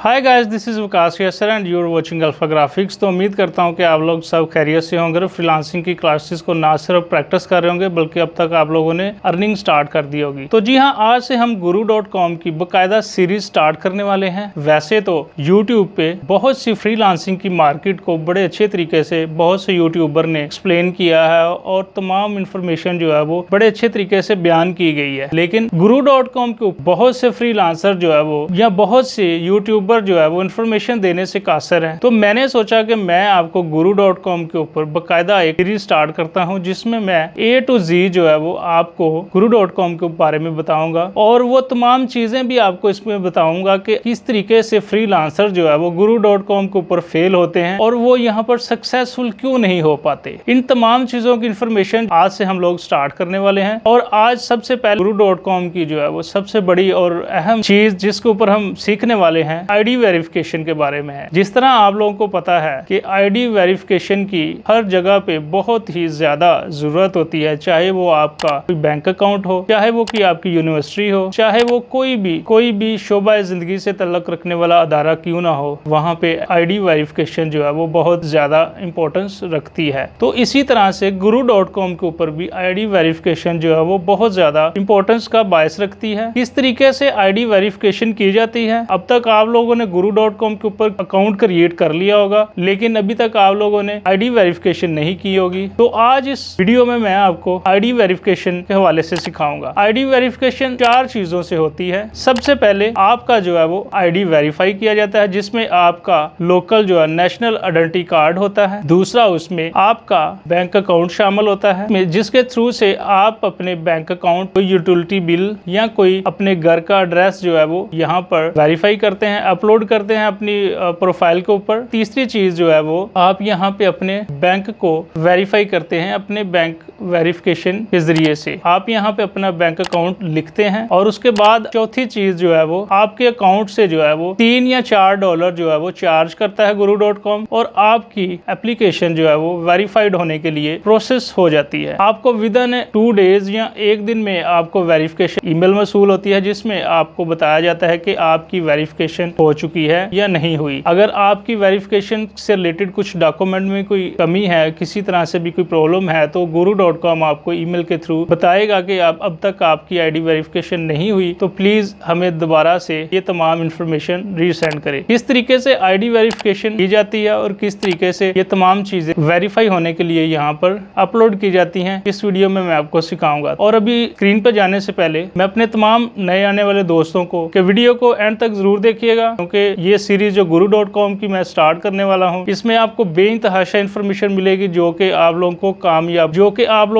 Hi guys, this is Vikas यस्सर and you are watching Alpha Graphics. तो उम्मीद करता हूं कि आप लोग सब खैरियत से होंगे। फ्रीलांसिंग की क्लासेस को ना सिर्फ प्रैक्टिस कर रहे होंगे बल्कि अब तक आप लोगों ने अर्निंग स्टार्ट कर दी होगी। तो जी हां, आज से हम guru.com की बकायदा सीरीज स्टार्ट करने वाले हैं। वैसे तो यूट्यूब पे बहुत सी फ्रीलांसिंग की मार्केट को बड़े अच्छे तरीके से बहुत से यूट्यूबर ने एक्सप्लेन किया है और तमाम इन्फॉर्मेशन जो है वो बड़े अच्छे तरीके से बयान की गई है। लेकिन guru.com के ऊपर बहुत से फ्रीलांसर जो है वो या बहुत से यूट्यूबर जो है वो इन्फॉर्मेशन देने से कासर है। तो मैंने सोचा कि मैं आपको guru.com के ऊपर बकायदा एक सीरीज स्टार्ट करता हूं जिसमें मैं A to Z जो है वो आपको guru.com के बारे में बताऊंगा और वो तमाम चीजें भी आपको इसमें बताऊंगा कि किस तरीके से फ्रीलांसर जो है वो guru.com के ऊपर फेल होते हैं और वो यहाँ पर सक्सेसफुल क्यों नहीं हो पाते। इन तमाम चीजों की इन्फॉर्मेशन आज से हम लोग स्टार्ट करने वाले हैं। और आज सबसे पहले guru.com की जो है वो सबसे बड़ी और अहम चीज जिसके ऊपर हम सीखने वाले हैं आईडी वेरिफिकेशन के बारे में है। जिस तरह आप लोगों को पता है कि आईडी वेरिफिकेशन की हर जगह पे बहुत ही ज्यादा जरूरत होती है, चाहे वो आपका कोई बैंक अकाउंट हो, चाहे वो कि आपकी यूनिवर्सिटी हो, चाहे वो कोई भी शोबा जिंदगी से तल्लुक रखने वाला अदारा क्यों ना हो, वहाँ पे आईडी वेरिफिकेशन जो है वो बहुत ज्यादा इंपॉर्टेंस रखती है। तो इसी तरह से guru.com के ऊपर भी आईडी वेरिफिकेशन जो है वो बहुत ज्यादा इंपॉर्टेंस का बायस रखती है। किस तरीके से आईडी वेरिफिकेशन की जाती है, अब तक आप लोगों ने guru.com के ऊपर अकाउंट क्रिएट कर लिया होगा लेकिन अभी तक आप लोगों ने आईडी वेरिफिकेशन नहीं की होगी। तो आज इस वीडियो में मैं आपको आईडी वेरिफिकेशन के हवाले से सिखाऊंगा। आईडी वेरिफिकेशन 4 चीजों से होती है। सबसे पहले आपका जो है वो आईडी वेरीफाई किया जाता है जिसमें आपका लोकल जो है नेशनल आइडेंटिटी कार्ड होता है। दूसरा, उसमें आपका बैंक अकाउंट शामिल होता है जिसके थ्रू से आप अपने बैंक अकाउंट, कोई यूटिलिटी बिल या कोई अपने घर का एड्रेस जो है वो यहाँ पर वेरीफाई करते हैं, अपलोड करते हैं अपनी प्रोफाइल के ऊपर। तीसरी चीज जो है वो आप यहाँ पे अपने बैंक को वेरीफाई करते हैं अपने बैंक वेरिफिकेशन के जरिए से। आप यहाँ पे अपना बैंक अकाउंट लिखते हैं और उसके बाद चौथी चीज जो है वो आपके अकाउंट से जो है वो $3 या $4 जो है वो चार्ज करता है guru.com और आपकी एप्लीकेशन जो है वो वेरीफाइड होने के लिए प्रोसेस हो जाती है। आपको विद इन 2 डेज या एक दिन में आपको वेरिफिकेशन ईमेल मसूल होती है जिसमें आपको बताया जाता है कि आपकी वेरिफिकेशन हो चुकी है या नहीं हुई। अगर आपकी वेरिफिकेशन से रिलेटेड कुछ डॉक्यूमेंट में कोई कमी है, किसी तरह से भी कोई प्रॉब्लम है, तो guru.com आपको ईमेल के थ्रू बताएगा कि आप अब तक आपकी आईडी वेरिफिकेशन नहीं हुई, तो प्लीज हमें दोबारा से ये तमाम इंफॉर्मेशन रीसेंड करें। किस तरीके से आईडी वेरिफिकेशन की जाती है और किस तरीके से ये तमाम चीजें वेरीफाई होने के लिए यहाँ पर अपलोड की जाती हैं, इस वीडियो में मैं आपको सिखाऊंगा। और अभी स्क्रीन पर जाने से पहले मैं अपने तमाम नए आने वाले दोस्तों को कि वीडियो को एंड तक जरूर देखिएगा क्योंकि ये सीरीज जो guru.com की मैं स्टार्ट करने वाला हूँ इसमें आपको बेइंतहाशा इन्फॉर्मेशन मिलेगी जो कि आप लोगों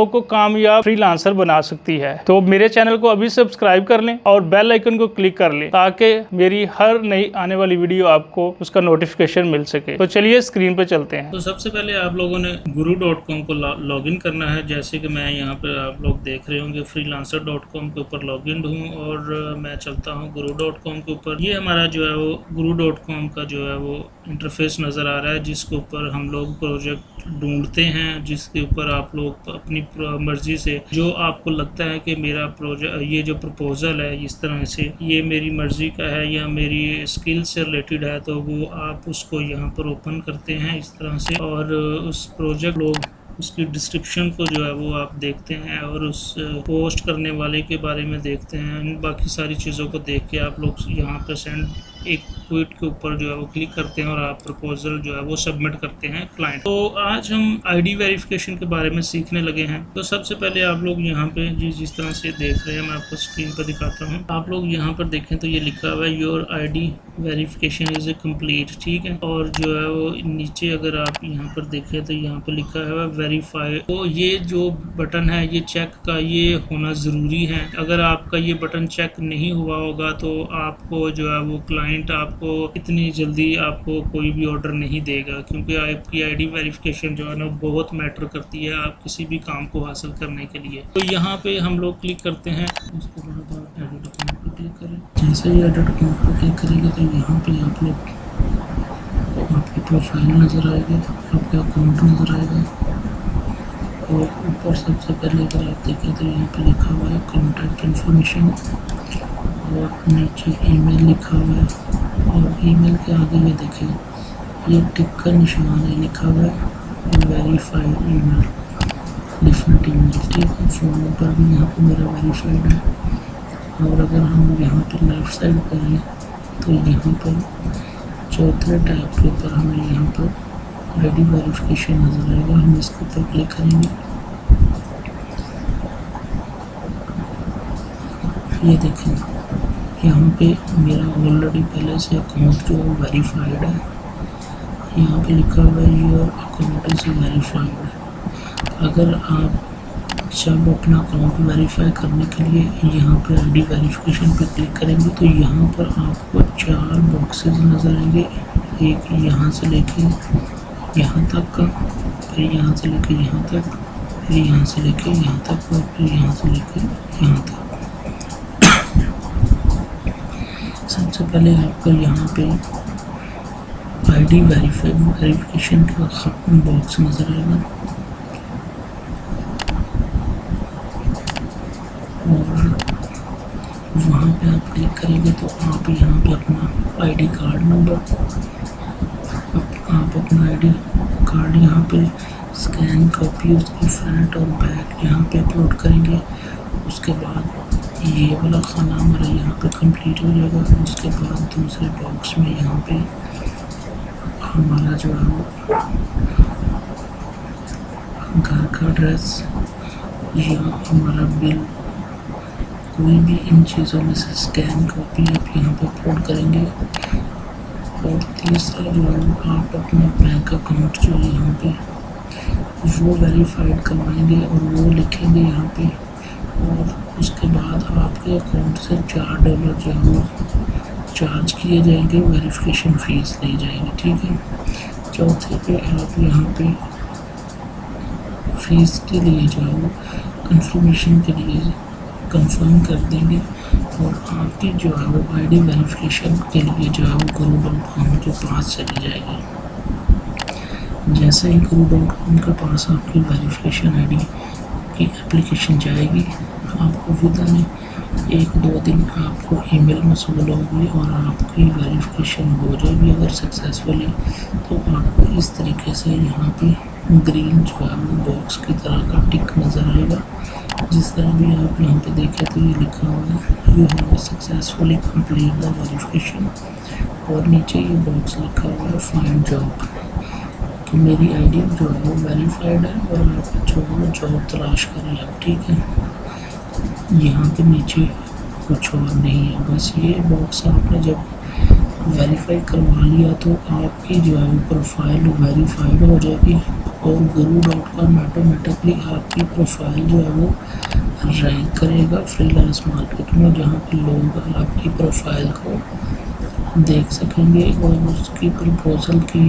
को कामयाब फ्रीलांसर बना सकती है। तो मेरे चैनल को अभी सब्सक्राइब कर लें और बेल आइकन को क्लिक कर लें ताकि मेरी हर नई आने वाली वीडियो आपको उसका नोटिफिकेशन मिल सके। तो चलिए स्क्रीन पे चलते हैं। तो सबसे पहले आप लोगों ने guru.com को लॉग इन करना है। जैसे कि मैं यहाँ पे आप लोग देख रहे होंगे freelancer.com के ऊपर लॉग इन हूँ और मैं चलता हूँ guru.com के ऊपर। ये हमारा जो है वो guru.com का जो है वो इंटरफेस नज़र आ रहा है जिसके ऊपर हम लोग प्रोजेक्ट ढूंढते हैं, जिसके ऊपर आप लोग अपनी मर्जी से जो आपको लगता है कि मेरा प्रोजेक्ट, ये जो प्रपोजल है इस तरह से ये मेरी मर्जी का है या मेरी स्किल से रिलेटेड है, तो वो आप उसको यहाँ पर ओपन करते हैं इस तरह से और उस प्रोजेक्ट लोग उसकी डिस्क्रिप्शन को जो है वो आप देखते हैं और उस पोस्ट करने वाले के बारे में देखते हैं। बाकी सारी चीज़ों को देख के आप लोग यहाँ पर सेंड एक ट्वीट के ऊपर जो है वो क्लिक करते हैं और आप प्रपोजल जो है वो सबमिट करते हैं क्लाइंट। तो आज हम आईडी वेरिफिकेशन के बारे में सीखने लगे हैं। तो सबसे पहले आप लोग यहाँ पे जिस तरह से देख रहे हैं मैं आपको स्क्रीन पर दिखाता हूँ। आप लोग यहाँ पर देखें तो ये लिखा हुआ है your ID verification is complete, ठीक है। और जो है वो नीचे अगर आप यहाँ पर देखें तो यहाँ पर लिखा है वेरीफाई। तो ये जो बटन है ये चेक का ये होना ज़रूरी है। अगर आपका ये बटन चेक नहीं हुआ होगा तो आपको जो है वो क्लाइंट आपको इतनी जल्दी आपको कोई भी ऑर्डर नहीं देगा क्योंकि आपकी आईडी वेरिफिकेशन जो है ना बहुत मैटर करती है आप किसी भी काम को हासिल करने के लिए। तो यहाँ पे हम लोग क्लिक करते हैं, उसके बाद आप एडिट अकाउंट पर क्लिक करें। जैसे ही एडिट अकाउंट पर क्लिक करेंगे तो यहाँ पे आप लोग आपकी प्रोफाइल नज़र आएगी, आपका अकाउंट नज़र आएगा और ऊपर सबसे पहले अगर आप देखें तो यहाँ पे लिखा हुआ है कॉन्टैक्ट इन्फॉर्मेशन और नीचे ईमेल लिखा हुआ है, और ईमेल के आगे ये देखें ये टिक का निशान है, लिखा हुआ है वेरीफाइड ईमेल, डिफरेंट ईमेल, ठीक है। फ़ोन नंबर भी यहाँ पे मेरा वेरीफाइड है। और अगर हम यहाँ पर लेफ़्ट साइड पर हैं तो यहाँ पर चौथे टैब के ऊपर हमें यहाँ पर आईडी वेरिफिकेशन नज़र आएगा। हम इसके ऊपर क्लिक करेंगे, ये देखें यहाँ पे मेरा ऑलरेडी पहले से अकाउंट जो है वेरीफाइड है। यहाँ पे लिखा हुआ है योर अकाउंट इज़ वेरीफाइड। अगर आप जब अपना अकाउंट वेरीफाई करने के लिए यहाँ पे आईडी वेरिफिकेशन पे क्लिक करेंगे तो यहाँ पर आपको 4 बॉक्सेस नज़र आएंगे, एक यहाँ से लेके यहाँ तक का, फिर यहाँ से लेके यहाँ तक, फिर यहाँ से लेके यहाँ तक, और फिर यहाँ से लेके यहाँ तक। सबसे पहले आपको यहाँ पे आईडी वेरिफिकेशन का बॉक्स नज़र आएगा, और वहाँ पे आप क्लिक करेंगे तो आप यहाँ पे अपना आईडी कार्ड नंबर, आप अपना आईडी कार्ड यहाँ पे स्कैन कॉपी उसकी फ्रंट और बैक यहाँ पे अपलोड करेंगे। उसके बाद ये वाला खाना हमारा यहाँ पे कंप्लीट हो जाएगा। उसके बाद दूसरे बॉक्स में यहाँ पे हमारा जो है वो घर का एड्रेस या हमारा बिल, कोई भी इन चीज़ों में से स्कैन कॉपी आप यहाँ पे अपलोड करेंगे। और तीसरा जो है आप अपना बैंक अकाउंट जो है यहाँ पे वो वेरीफाइड करवाएंगे और वो लिखेंगे यहाँ पे, और उसके बाद आपके अकाउंट से $4 जो है वो चार्ज किए जाएंगे, वेरिफिकेशन फ़ीस ली जाएगी, ठीक है। चौथे पे आप यहाँ पे फ़ीस के लिए जो है वो कंफर्मेशन के लिए कंफर्म कर देंगे, और आपकी जो है वो आईडी वेरिफिकेशन के लिए जो है वो guru.com के पास चली जाएगी। जैसे ही guru.com के पास आपकी वेरिफिकेशन आईडी की एप्लीकेशन जाएगी, आपको विदिन 1-2 दिन आपको ईमेल मौसूल होगी और आपकी वेरिफिकेशन हो जाएगी। अगर सक्सेसफुली तो आपको इस तरीके से यहाँ पे ग्रीन जो है वो बॉक्स की तरह का टिक नज़र आएगा। जिस तरह भी आप यहाँ पे देखें तो ये लिखा हुआ है you have successfully complete the verification, और नीचे ये बॉक्स लिखा हुआ है फाइंड जॉब, कि मेरी आईडी जो है वो वेरीफाइड है और आप जो है वो जॉब तलाश करें आप, ठीक है। यहाँ पे नीचे कुछ और नहीं है, बस ये बॉक्स आपने जब वेरीफाई करवा लिया तो आपकी जो है वो प्रोफाइल वेरीफाइड हो जाएगी, और guru.com ऑटोमेटिकली आपकी प्रोफाइल जो है वो रैंक करेगा फ्रीलांस मार्केट में, जहाँ पे लोग आपकी प्रोफाइल को देख सकेंगे और उसकी प्रपोजल की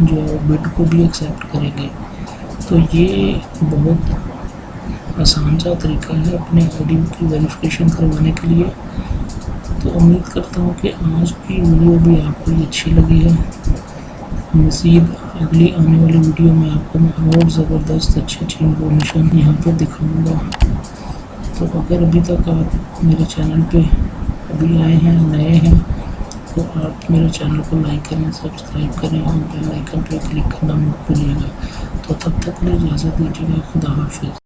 जो है बिड को भी एक्सेप्ट करेंगे। तो ये बहुत आसान सा तरीका है अपने आईडी की वेरिफिकेशन करवाने के लिए। तो उम्मीद करता हूँ कि आज की वीडियो भी आपको अच्छी लगी है। मज़ीद अगली आने वाली वीडियो में आपको मैं और ज़बरदस्त अच्छी इन्फॉर्मेशन यहाँ पे दिखाऊंगा। तो अगर अभी तक आप मेरे चैनल पे अभी आए हैं, नए हैं, तो आप मेरे चैनल को लाइक करें, सब्सक्राइब करें और बेल आइकन पे क्लिक करना मत भूलिएगा। तो तब तक के लिए इजाज़त दीजिएगा। खुदा हाफिज़।